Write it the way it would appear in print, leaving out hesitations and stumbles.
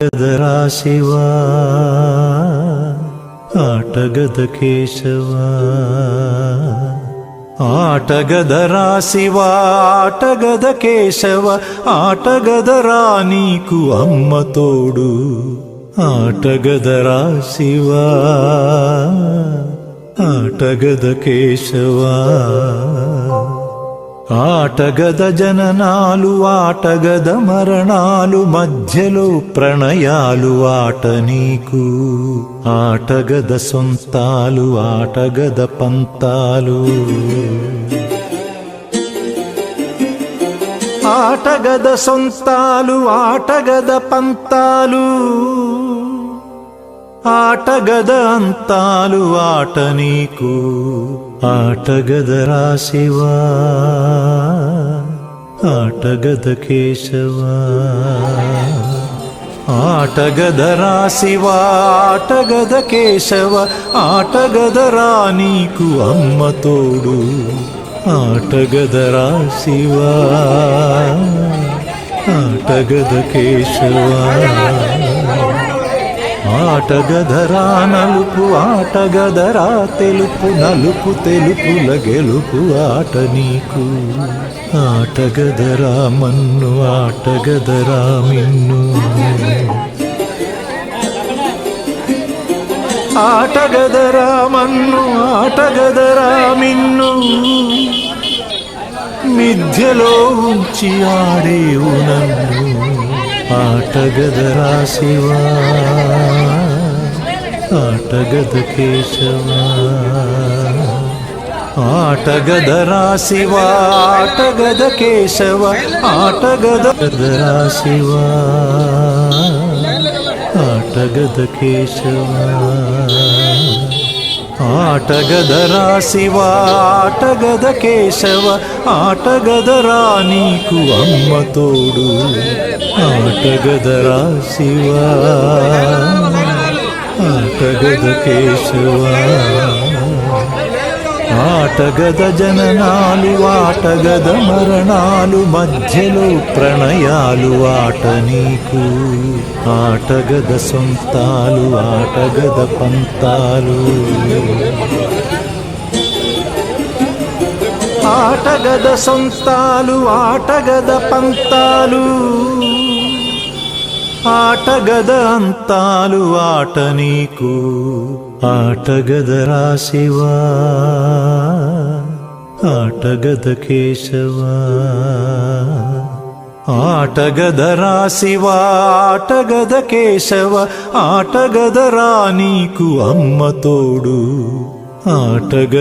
గదరా శివా ఆటగద కేశవా ఆటగదరా శివా ఆటగద కేశవ ఆటగదరా నీకు అమ్మ తోడు ఆటగదరా శివా ఆటగద కేశవా ఆటగద జననాలు ఆటగద మరణాలు మధ్యలో ప్రణయాలు ఆట నీకు ఆటగద సొంతాలు ఆటగద పంతాలు ఆటగద సొంతాలు ఆటగద పంతాలు ఆటగద అంతాలు ఆట నీకు ఆటగదరా శివా ఆటగద కేశవా ఆటగదరా శివా ఆటగద కేశవ ఆటగదరా నీకు అమ్మ తోడు ఆటగదరా శివా ఆటగద కేశవా ఆటగదరా నలుపు ఆటగదరా తెలుపు నలుపు తెలుపుల గెలుపు ఆట నీకు ఆటగదరా మన్ను ఆటగదరా మిన్ను ఆటగదరా మన్ను ఆటగదరా మిన్ను మిథ్యలో ఉంచి ఆడేవు నన్ను ఆటగదరా శివా ఆటగద కేశవా ఆటగదరా శివా ఆటగద కేశవ ఆటగదరా శివా ఆటగద కేశవా ఆటగదరా శివా ఆటగద కేశవ ఆటగదరా నీకు అమ్మ తోడు ఆటగదరా శివా ఆటగద కేశవా ఆటగద జననాలు ఆటగద మరణాలు మధ్యలో ప్రణయాలు ఆట నీకు ఆటగద సొంతాలు ఆటగద పంతాలు ఆటగద సొంతాలు ఆటగద పంతాలు ఆటగద అంతాలు ఆట నీకు ఆటగదరా శివా ఆటగద కేశవా ఆటగదరా శివా ఆటగద కేశవ ఆటగదరా నీకు అమ్మ తోడు ఆటగ